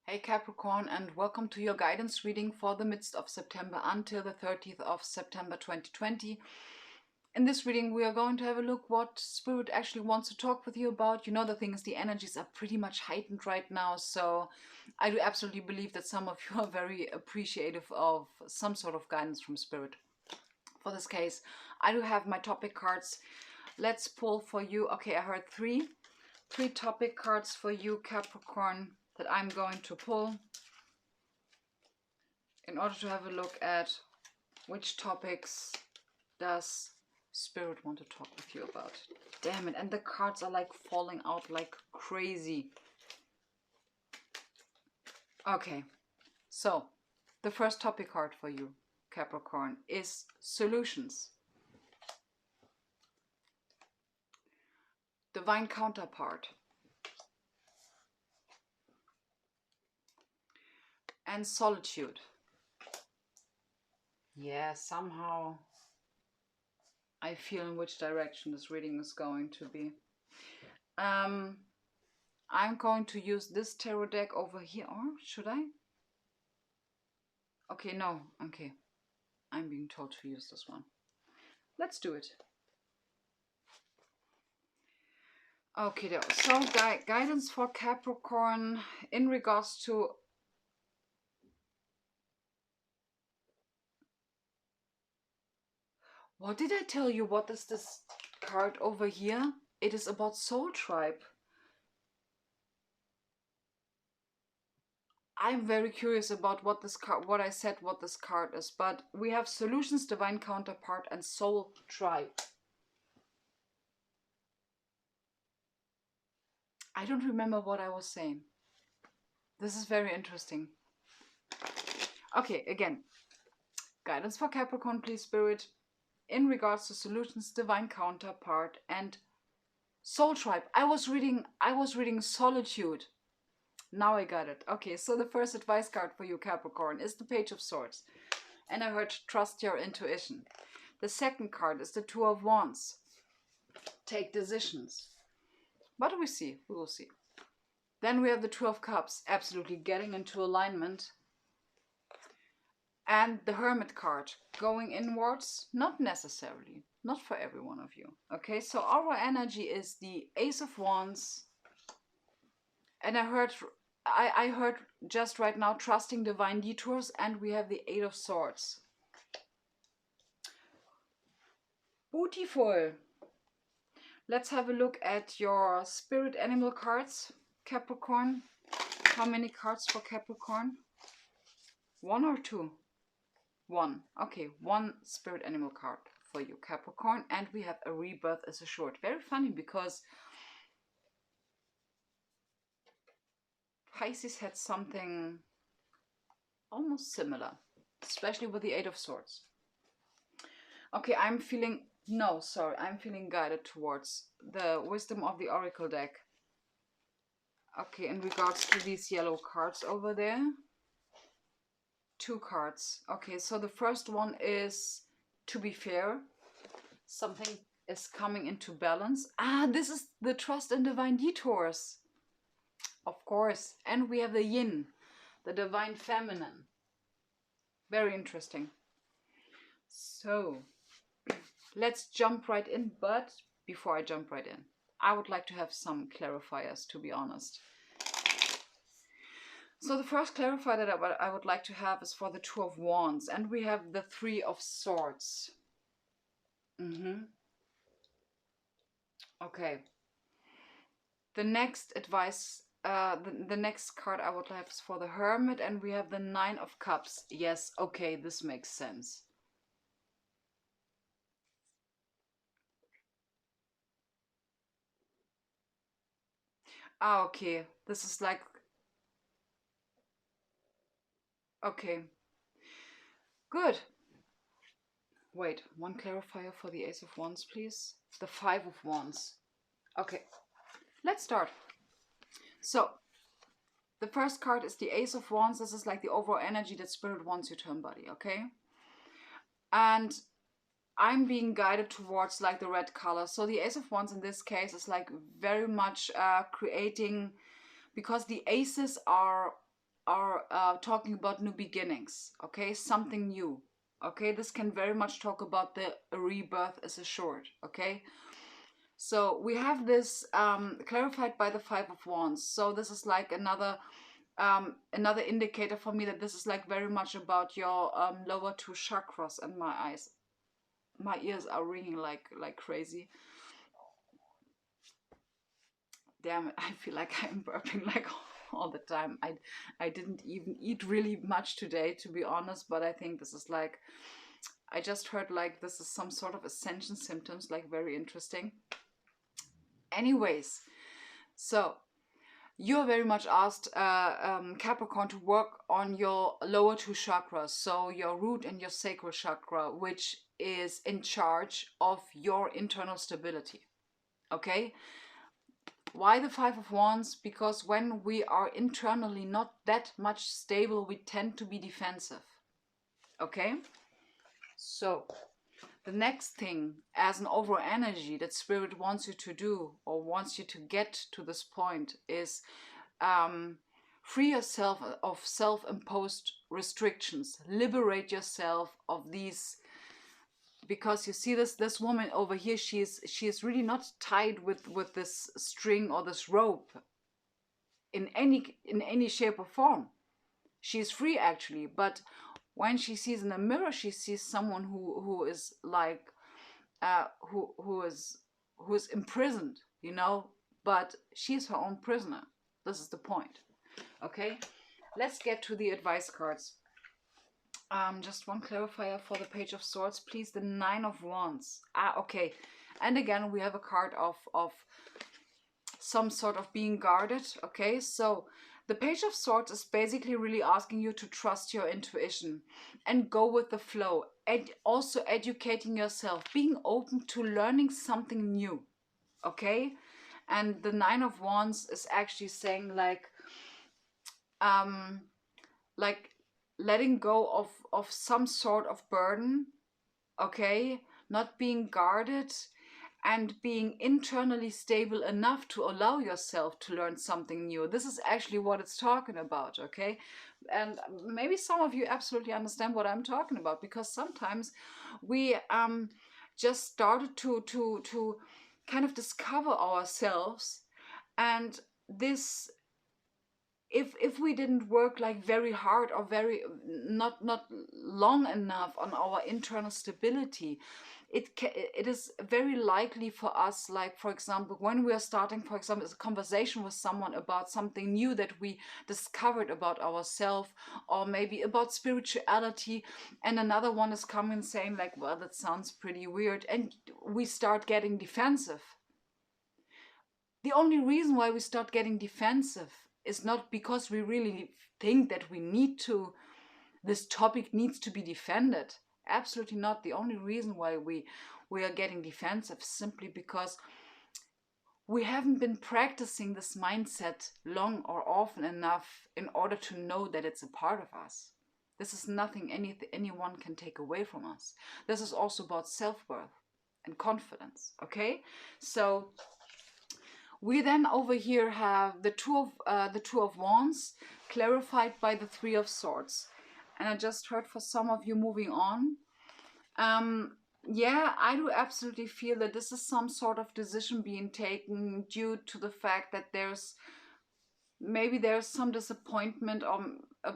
Hey Capricorn, and welcome to your guidance reading for the midst of September until the 30th of September 2020. In this reading, we are going to have a look what Spirit actually wants to talk with you about. You know, the thing is, the energies are pretty much heightened right now, so I do absolutely believe that some of you are very appreciative of some sort of guidance from Spirit. For this case, I do have my topic cards. Let's pull for you. Okay, I heard three topic cards for you, Capricorn, that I'm going to pull in order to have a look at which topics does Spirit want to talk with you about. Damn it, and the cards are like falling out like crazy. Okay, so the first topic card for you, Capricorn, is solutions. Divine counterpart. And solitude. Yeah, somehow I feel in which direction this reading is going to be. I'm going to use this tarot deck over here, or should I? Okay, no, okay. I'm being told to use this one. Let's do it. Okay, so guidance for Capricorn in regards to what did I tell you? What is this card over here? It is about soul tribe. I'm very curious about what this card, what this card is, but we have solutions, divine counterpart, and soul tribe. I don't remember what I was saying. This is very interesting. Okay, again, guidance for Capricorn, please, Spirit, in regards to solutions, divine counterpart, and soul tribe. I was reading solitude. Now I got it. Okay, so the first advice card for you, Capricorn, is the Page of Swords. And I heard trust your intuition. The second card is the Two of Wands. Take decisions. What do we see? We will see. Then we have the Two of Cups, absolutely getting into alignment. And the Hermit card, going inwards, not necessarily, not for every one of you. Okay, so our energy is the Ace of Wands. And I heard just right now, trusting divine detours, and we have the Eight of Swords. Beautiful. Let's have a look at your spirit animal cards, Capricorn. How many cards for Capricorn? One or two? One. Okay, one spirit animal card for you, Capricorn. And we have a rebirth as assured. Very funny because Pisces had something almost similar, especially with the Eight of Swords. Okay, I'm feeling guided towards the wisdom of the Oracle deck. Okay, in regards to these yellow cards over there. Two cards. Okay, so the first one is to be fair. Something is coming into balance. Ah, this is the trust in divine detours. Of course. And we have the yin, the divine feminine. Very interesting. So let's jump right in, but before I jump right in, I would like to have some clarifiers, to be honest. So the first clarifier that I would like to have is for the Two of Wands, and we have the Three of Swords. Okay. The next advice, the next card I would have is for the Hermit, and we have the Nine of Cups. Yes, okay, this makes sense. Ah, okay. This is like... Okay. Good. Wait, one clarifier for the Ace of Wands, please. The Five of Wands. Okay, let's start. So, the first card is the Ace of Wands. This is like the overall energy that Spirit wants you to embody, okay? And I'm being guided towards like the red color. So the Ace of Wands in this case is like very much creating, because the aces are are talking about new beginnings, okay, something new, okay. This can very much talk about the rebirth is assured, okay. So we have this clarified by the Five of Wands. So this is like another indicator for me that this is like very much about your lower two chakras. And my ears are ringing like crazy. Damn it, I feel like I'm burping like all the time. I didn't even eat really much today, to be honest, but I think this is like, I just heard like this is some sort of ascension symptoms, like very interesting. Anyways, so you're very much asked, Capricorn, to work on your lower two chakras, so your root and your sacral chakra, which is in charge of your internal stability, okay? Why the Five of Wands? Because when we are internally not that much stable, we tend to be defensive, okay? So the next thing, as an overall energy that Spirit wants you to do or wants you to get to this point, is free yourself of self-imposed restrictions. Liberate yourself of these, because you see this woman over here, she is really not tied with this string or this rope in any shape or form. She is free actually, but when she sees in the mirror, she sees someone who is like who is imprisoned, you know, but she's her own prisoner. This is the point. Okay, let's get to the advice cards. Just one clarifier for the Page of Swords, please. The Nine of Wands. Okay, and again we have a card of some sort of being guarded. Okay, so the Page of Swords is basically really asking you to trust your intuition and go with the flow, and also educating yourself, being open to learning something new, okay? And the Nine of Wands is actually saying like letting go of some sort of burden, okay? Not being guarded, and being internally stable enough to allow yourself to learn something new. This is actually what it's talking about, okay? And maybe some of you absolutely understand what I'm talking about, because sometimes we just started to kind of discover ourselves, and this, if we didn't work like very hard or very not long enough on our internal stability, it is very likely for us, like for example when we are starting, for example, a conversation with someone about something new that we discovered about ourselves, or maybe about spirituality, and another one is coming saying like, well, that sounds pretty weird, and we start getting defensive. The only reason why we start getting defensive is not because we really think that this topic needs to be defended. Absolutely not. The only reason why we are getting defensive is simply because we haven't been practicing this mindset long or often enough in order to know that it's a part of us. This is nothing anyone can take away from us. This is also about self-worth and confidence, okay? So we then over here have the Two of Wands clarified by the Three of Swords. And I just heard for some of you moving on. Yeah, I do absolutely feel that this is some sort of decision being taken due to the fact that there's some disappointment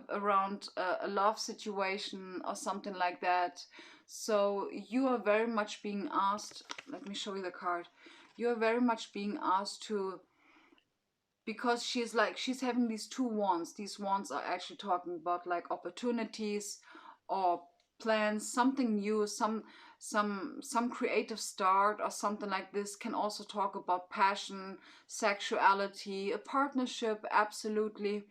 around a love situation or something like that. So you are very much being asked, let me show you the card. You are very much being asked to, because she's having these two wands. These wands are actually talking about like opportunities or plans, something new, some creative start or something like this. Can also talk about passion, sexuality, a partnership, absolutely.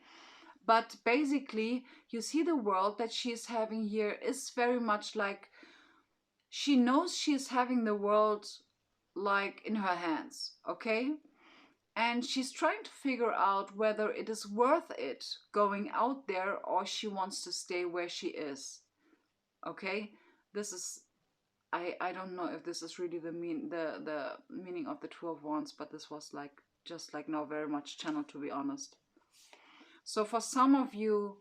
But basically you see the world that she's having here is very much like she knows she's having the world like in her hands, okay? And she's trying to figure out whether it is worth it going out there, or she wants to stay where she is, okay? This is, I don't know if this is really the meaning of the Two of Wands, but this was like just like now very much channeled, to be honest. So for some of you,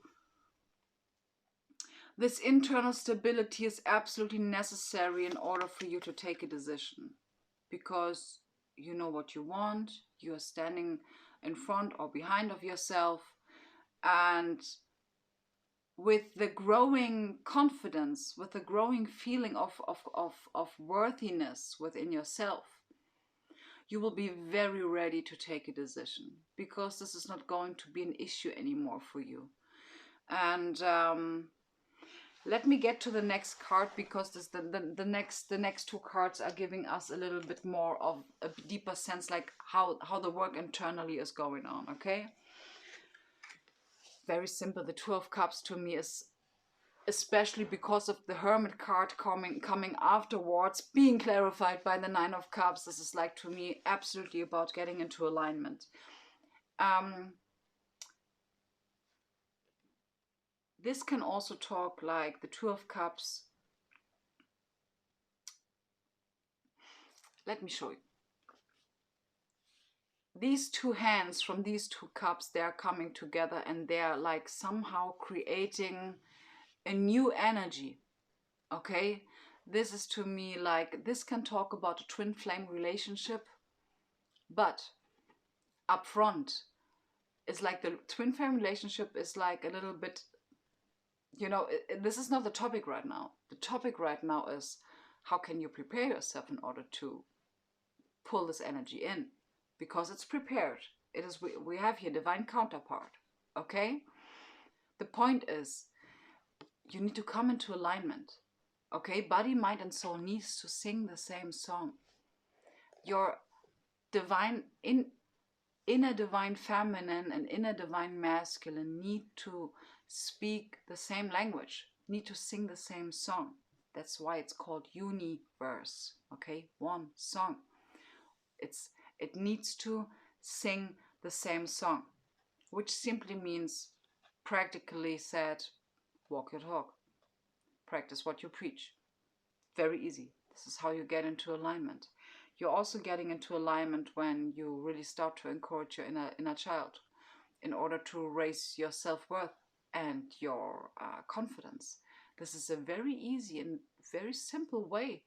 this internal stability is absolutely necessary in order for you to take a decision, because you know what you want, you are standing in front or behind of yourself, and with the growing confidence, with the growing feeling of worthiness within yourself, you will be very ready to take a decision, because this is not going to be an issue anymore for you. And let me get to the next card, because the next two cards are giving us a little bit more of a deeper sense, like how the work internally is going on. Okay, very simple. The Two of Cups to me is, especially because of the Hermit card coming afterwards, being clarified by the Nine of Cups. This is like, to me, absolutely about getting into alignment. This can also talk like the Two of Cups. Let me show you. These two hands from these two cups, they are coming together, and they are like somehow creating a new energy. Okay, this is to me like, this can talk about a twin flame relationship, but up front, it's like the twin flame relationship is like a little bit, you know, this is not the topic right now. The topic right now is, how can you prepare yourself in order to pull this energy in, because it's prepared. It is, we have here divine counterpart. Okay, the point is, you need to come into alignment. Okay, body, mind, and soul needs to sing the same song. Your divine inner divine feminine and inner divine masculine need to speak the same language, need to sing the same song. That's why it's called universe. Okay, one song. It needs to sing the same song, which simply means, practically said, walk your talk, practice what you preach. Very easy. This is how you get into alignment. You're also getting into alignment when you really start to encourage your inner child, in order to raise your self-worth and your confidence. This is a very easy and very simple way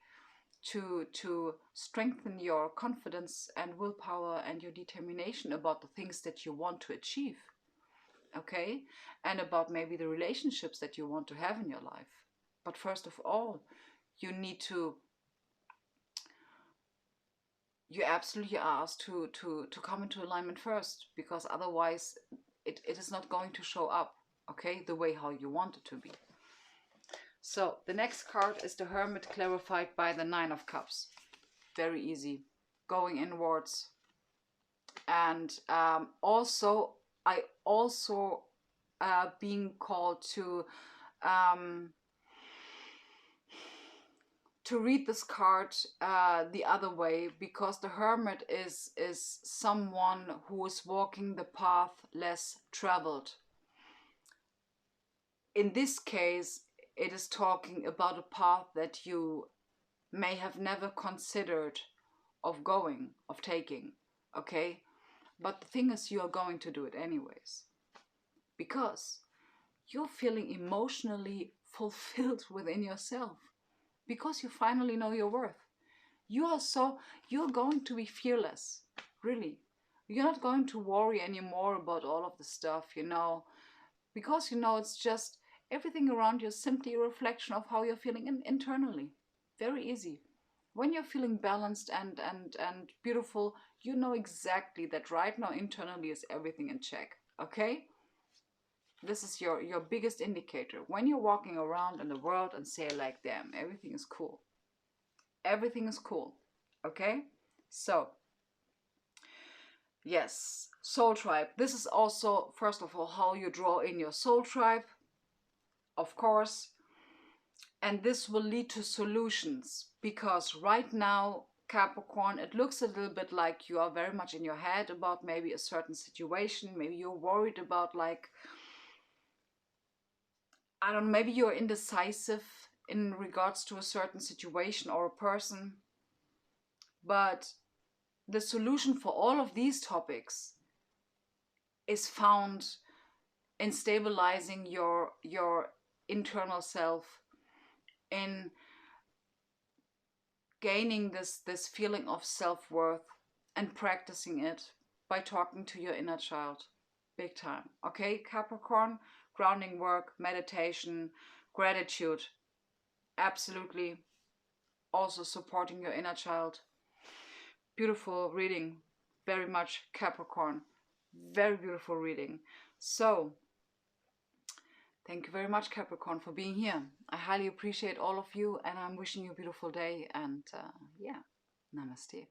to strengthen your confidence and willpower and your determination about the things that you want to achieve. Okay, and about maybe the relationships that you want to have in your life. But first of all, you need to, you absolutely are asked to come into alignment first, because otherwise it is not going to show up, okay, the way how you want it to be. So the next card is the Hermit, clarified by the Nine of Cups. Very easy, going inwards. And also being called to read this card the other way, because the Hermit is someone who is walking the path less traveled. In this case, it is talking about a path that you may have never considered of going, of taking, okay? But the thing is, you are going to do it anyways, because you're feeling emotionally fulfilled within yourself, because you finally know your worth. You're going to be fearless, really. You're not going to worry anymore about all of the stuff, you know, because you know it's just, everything around you is simply a reflection of how you're feeling internally. Very easy. When you're feeling balanced and beautiful, you know exactly that right now internally is everything in check, okay? This is your biggest indicator. When you're walking around in the world and say like, damn, everything is cool. Everything is cool, okay? So, yes, soul tribe. This is also, first of all, how you draw in your soul tribe, of course. And this will lead to solutions, because right now, Capricorn, it looks a little bit like you are very much in your head about maybe a certain situation. Maybe you're worried about, like, I don't know, maybe you're indecisive in regards to a certain situation or a person. But the solution for all of these topics is found in stabilizing your internal self, in gaining this feeling of self-worth and practicing it by talking to your inner child. Big time. Okay, Capricorn, grounding work, meditation, gratitude, absolutely also supporting your inner child. Beautiful reading, very much Capricorn. Very beautiful reading. So, thank you very much, Capricorn, for being here. I highly appreciate all of you, and I'm wishing you a beautiful day. And yeah, namaste.